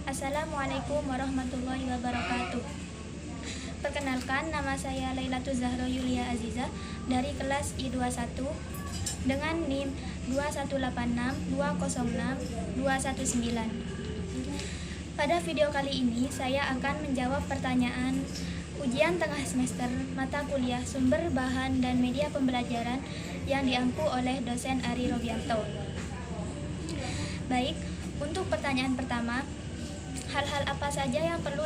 Assalamualaikum warahmatullahi wabarakatuh. Perkenalkan, nama saya Lailatul Zahra Yulia Aziza dari kelas I21 dengan NIM 21862062219. Pada video kali ini saya akan menjawab pertanyaan ujian tengah semester mata kuliah sumber bahan dan media pembelajaran yang diampu oleh dosen Ari Robianto. Baik, untuk pertanyaan pertama, hal-hal apa saja yang perlu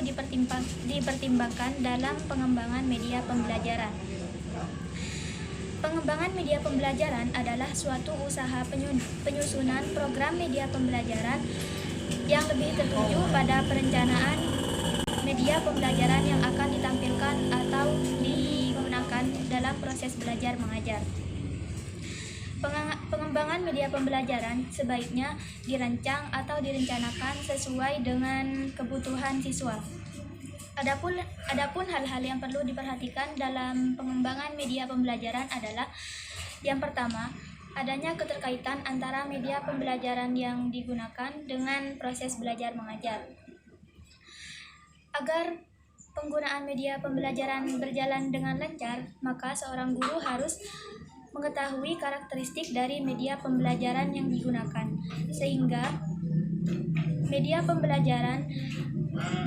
dipertimbangkan dalam pengembangan media pembelajaran? Pengembangan media pembelajaran adalah suatu usaha penyusunan program media pembelajaran yang lebih tertuju pada perencanaan media pembelajaran yang akan ditampilkan atau digunakan dalam proses belajar mengajar. Pengembangan media pembelajaran sebaiknya dirancang atau direncanakan sesuai dengan kebutuhan siswa. Adapun hal-hal yang perlu diperhatikan dalam pengembangan media pembelajaran adalah yang pertama, adanya keterkaitan antara media pembelajaran yang digunakan dengan proses belajar mengajar. Agar penggunaan media pembelajaran berjalan dengan lancar, maka seorang guru harus mengetahui karakteristik dari media pembelajaran yang digunakan, sehingga media pembelajaran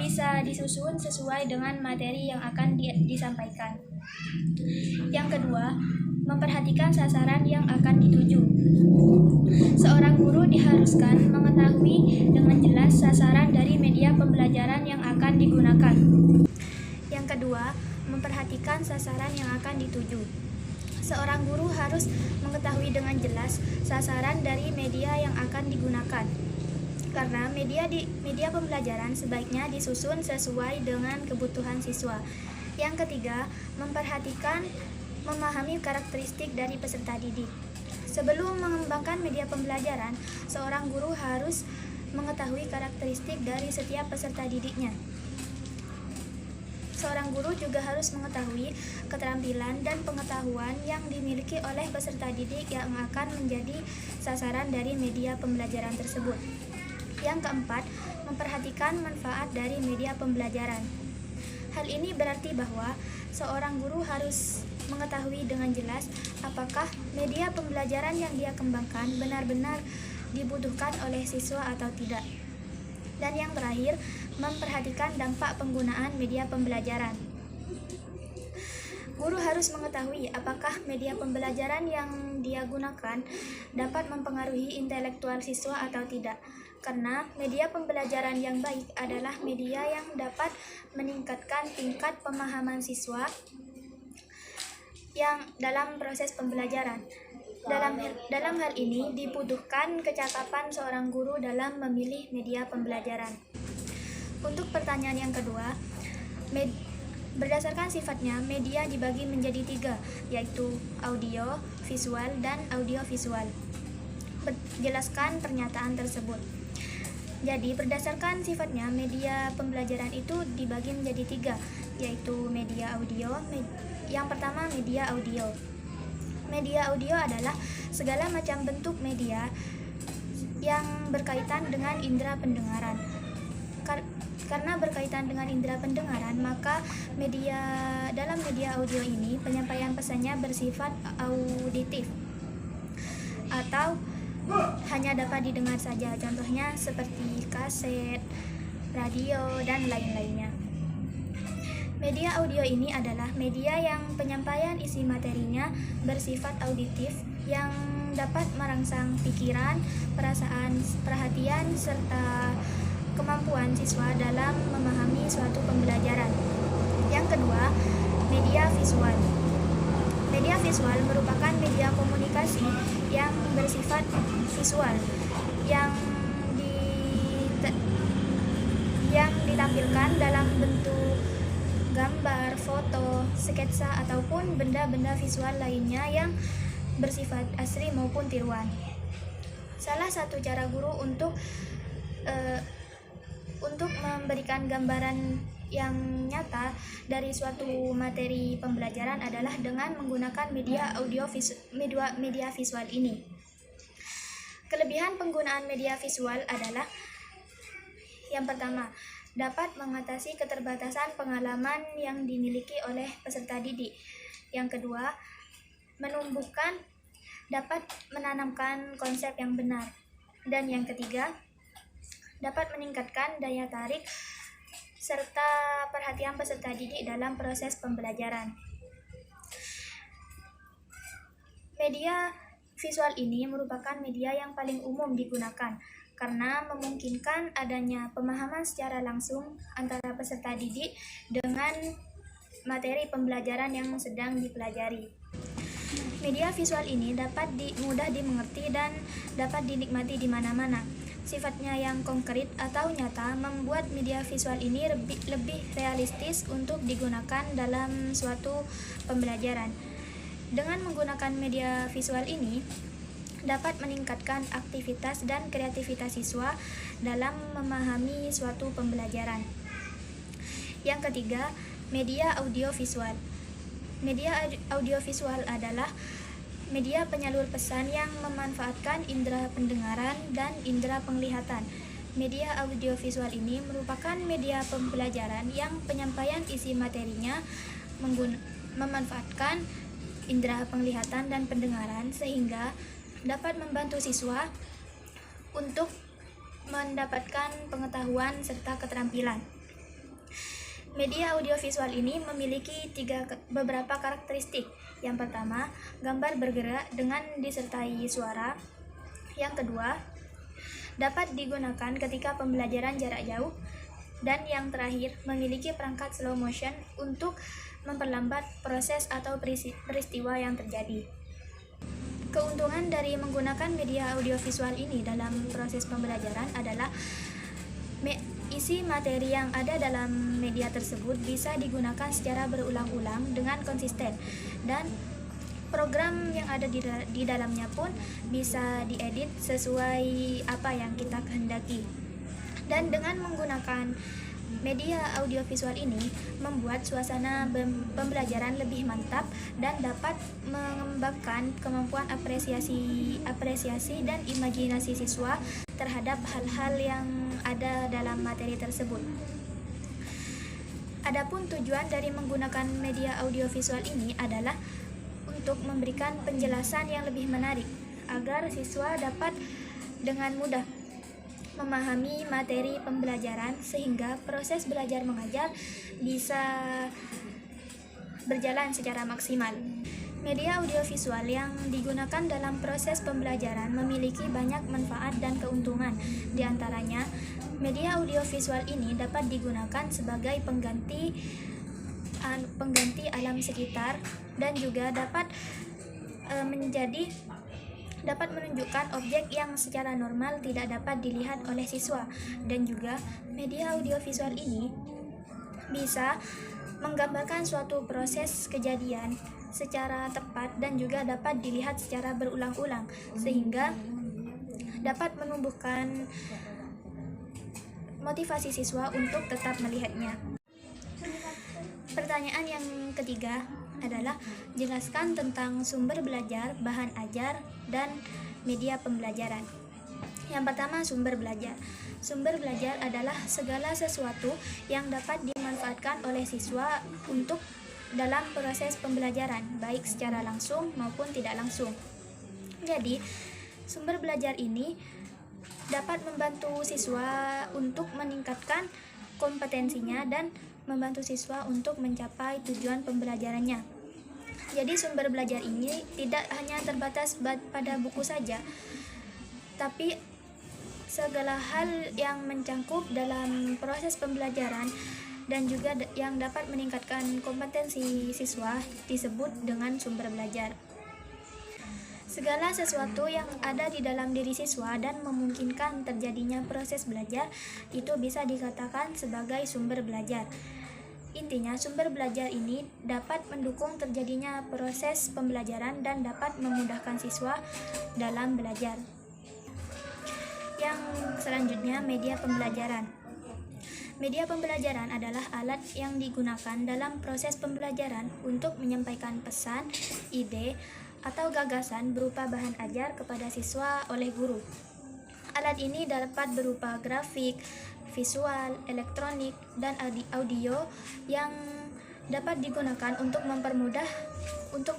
bisa disusun sesuai dengan materi yang akan disampaikan. Yang kedua, memperhatikan sasaran yang akan dituju. Seorang guru diharuskan mengetahui dengan jelas sasaran dari media pembelajaran yang akan digunakan. Yang kedua, memperhatikan sasaran yang akan dituju. Seorang guru harus mengetahui dengan jelas sasaran dari media yang akan digunakan, karena media pembelajaran sebaiknya disusun sesuai dengan kebutuhan siswa. Yang ketiga, memahami karakteristik dari peserta didik. Sebelum mengembangkan media pembelajaran, seorang guru harus mengetahui karakteristik dari setiap peserta didiknya. Seorang guru juga harus mengetahui keterampilan dan pengetahuan yang dimiliki oleh peserta didik yang akan menjadi sasaran dari media pembelajaran tersebut. Yang keempat, memperhatikan manfaat dari media pembelajaran. Hal ini berarti bahwa seorang guru harus mengetahui dengan jelas apakah media pembelajaran yang dia kembangkan benar-benar dibutuhkan oleh siswa atau tidak. Dan yang terakhir, memperhatikan dampak penggunaan media pembelajaran. Guru harus mengetahui apakah media pembelajaran yang dia gunakan dapat mempengaruhi intelektual siswa atau tidak. Karena media pembelajaran yang baik adalah media yang dapat meningkatkan tingkat pemahaman siswa yang dalam proses pembelajaran. Dalam hal ini dibutuhkan kecakapan seorang guru dalam memilih media pembelajaran. Untuk pertanyaan yang kedua, berdasarkan sifatnya, media dibagi menjadi 3, yaitu audio, visual, dan audiovisual. Jelaskan pernyataan tersebut. Jadi, berdasarkan sifatnya, media pembelajaran itu dibagi menjadi 3, yaitu media audio. Yang pertama, media audio. Media audio adalah segala macam bentuk media yang berkaitan dengan indera pendengaran. Karena berkaitan dengan indera pendengaran, maka dalam media audio ini penyampaian pesannya bersifat auditif atau hanya dapat didengar saja. Contohnya seperti kaset, radio, dan lain-lainnya. Media audio ini adalah media yang penyampaian isi materinya bersifat auditif yang dapat merangsang pikiran, perasaan, perhatian, serta kemampuan siswa dalam memahami suatu pembelajaran. Yang kedua, media visual. Media visual merupakan media komunikasi yang bersifat visual yang ditampilkan dalam bentuk gambar, foto, sketsa, ataupun benda-benda visual lainnya yang bersifat asli maupun tiruan. Salah satu cara guru untuk memberikan gambaran yang nyata dari suatu materi pembelajaran adalah dengan menggunakan media visual ini. Kelebihan penggunaan media visual adalah Yang pertama, dapat mengatasi keterbatasan pengalaman yang dimiliki oleh peserta didik. Yang kedua, dapat menanamkan konsep yang benar. Dan yang ketiga, dapat meningkatkan daya tarik serta perhatian peserta didik dalam proses pembelajaran. Media visual ini merupakan media yang paling umum digunakan karena memungkinkan adanya pemahaman secara langsung antara peserta didik dengan materi pembelajaran yang sedang dipelajari. Media visual ini dapat mudah dimengerti dan dapat dinikmati di mana-mana. Sifatnya yang konkret atau nyata membuat media visual ini lebih realistis untuk digunakan dalam suatu pembelajaran. Dengan menggunakan media visual ini, dapat meningkatkan aktivitas dan kreativitas siswa dalam memahami suatu pembelajaran. Yang ketiga, media audiovisual. Media audiovisual adalah media penyalur pesan yang memanfaatkan indera pendengaran dan indera penglihatan. Media audiovisual ini merupakan media pembelajaran yang penyampaian isi materinya memanfaatkan indera penglihatan dan pendengaran sehingga dapat membantu siswa untuk mendapatkan pengetahuan serta keterampilan. Media audiovisual ini memiliki beberapa karakteristik. Yang pertama, gambar bergerak dengan disertai suara. Yang kedua, dapat digunakan ketika pembelajaran jarak jauh. Dan yang terakhir, memiliki perangkat slow motion untuk memperlambat proses atau peristiwa yang terjadi. Keuntungan dari menggunakan media audiovisual ini dalam proses pembelajaran adalah isi materi yang ada dalam media tersebut bisa digunakan secara berulang-ulang dengan konsisten, dan program yang ada di dalamnya pun bisa diedit sesuai apa yang kita kehendaki. Dan dengan menggunakan media audiovisual ini membuat suasana pembelajaran lebih mantap dan dapat mengembangkan kemampuan apresiasi dan imajinasi siswa terhadap hal-hal yang ada dalam materi tersebut. Adapun tujuan dari menggunakan media audiovisual ini adalah untuk memberikan penjelasan yang lebih menarik agar siswa dapat dengan mudah memahami materi pembelajaran sehingga proses belajar mengajar bisa berjalan secara maksimal. Media audiovisual yang digunakan dalam proses pembelajaran memiliki banyak manfaat dan keuntungan. Di antaranya, media audiovisual ini dapat digunakan sebagai pengganti alam sekitar dan juga dapat menunjukkan objek yang secara normal tidak dapat dilihat oleh siswa. Dan juga media audiovisual ini bisa menggambarkan suatu proses kejadian secara tepat dan juga dapat dilihat secara berulang-ulang sehingga dapat menumbuhkan motivasi siswa untuk tetap melihatnya. Pertanyaan yang ketiga adalah jelaskan tentang sumber belajar, bahan ajar, dan media pembelajaran. Yang pertama, sumber belajar. Sumber belajar adalah segala sesuatu yang dapat dimanfaatkan oleh siswa untuk dalam proses pembelajaran, baik secara langsung maupun tidak langsung. Jadi, sumber belajar ini dapat membantu siswa untuk meningkatkan kompetensinya dan membantu siswa untuk mencapai tujuan pembelajarannya. Jadi, sumber belajar ini tidak hanya terbatas pada buku saja, tapi segala hal yang mencangkup dalam proses pembelajaran dan juga yang dapat meningkatkan kompetensi siswa disebut dengan sumber belajar. Segala sesuatu yang ada di dalam diri siswa dan memungkinkan terjadinya proses belajar itu bisa dikatakan sebagai sumber belajar. Intinya, sumber belajar ini dapat mendukung terjadinya proses pembelajaran dan dapat memudahkan siswa dalam belajar. Yang selanjutnya, media pembelajaran. Media pembelajaran adalah alat yang digunakan dalam proses pembelajaran untuk menyampaikan pesan, ide, atau gagasan berupa bahan ajar kepada siswa oleh guru. Alat ini dapat berupa grafik, visual, elektronik, dan audio yang dapat digunakan untuk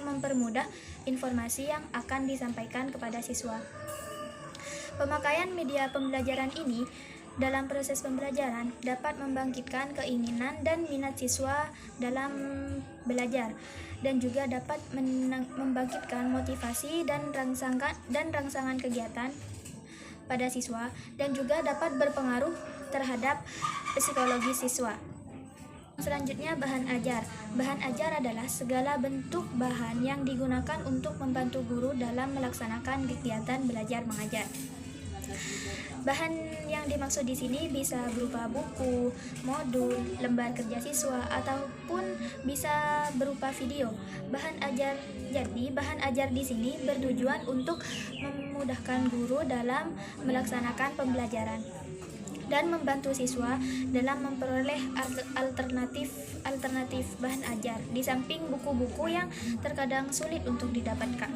mempermudah informasi yang akan disampaikan kepada siswa. Pemakaian media pembelajaran ini dalam proses pembelajaran dapat membangkitkan keinginan dan minat siswa dalam belajar, dan juga dapat membangkitkan motivasi dan rangsangan kegiatan pada siswa, dan juga dapat berpengaruh terhadap psikologi siswa. Selanjutnya, bahan ajar. Bahan ajar adalah segala bentuk bahan yang digunakan untuk membantu guru dalam melaksanakan kegiatan belajar mengajar. Bahan yang dimaksud di sini bisa berupa buku, modul, lembar kerja siswa, ataupun bisa berupa video. Bahan ajar di sini bertujuan untuk memudahkan guru dalam melaksanakan pembelajaran dan membantu siswa dalam memperoleh alternatif bahan ajar, di samping buku-buku yang terkadang sulit untuk didapatkan.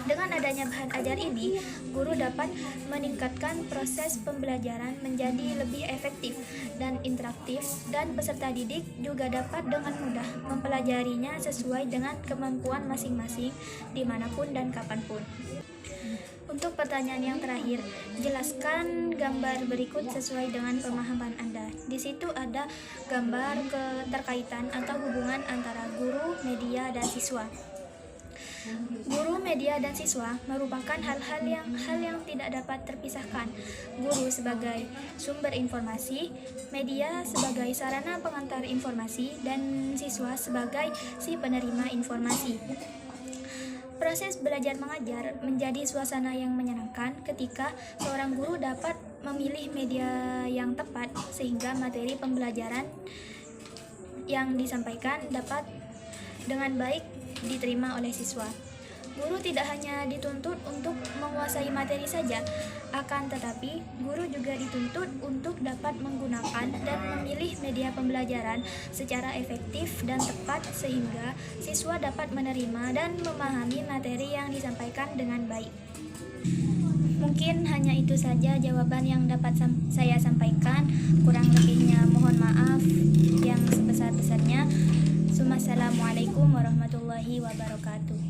Dengan adanya bahan ajar ini, guru dapat meningkatkan proses pembelajaran menjadi lebih efektif dan interaktif, dan peserta didik juga dapat dengan mudah mempelajarinya sesuai dengan kemampuan masing-masing dimanapun dan kapanpun. Untuk pertanyaan yang terakhir, jelaskan gambar berikut sesuai dengan pemahaman Anda. Di situ ada gambar keterkaitan atau hubungan antara guru, media, dan siswa. Guru, media, dan siswa merupakan hal yang tidak dapat terpisahkan. Guru sebagai sumber informasi, media sebagai sarana pengantar informasi, dan siswa sebagai si penerima informasi. Proses belajar mengajar menjadi suasana yang menyenangkan ketika seorang guru dapat memilih media yang tepat, sehingga materi pembelajaran yang disampaikan dapat dengan baik diterima oleh siswa. Guru tidak hanya dituntut untuk menguasai materi saja, akan tetapi guru juga dituntut untuk dapat menggunakan dan memilih media pembelajaran secara efektif dan tepat, sehingga siswa dapat menerima dan memahami materi yang disampaikan dengan baik. Mungkin hanya itu saja jawaban yang dapat saya sampaikan. Kurang lebihnya mohon maaf yang sebesar-besarnya. Assalamualaikum warahmatullahi wabarakatuh.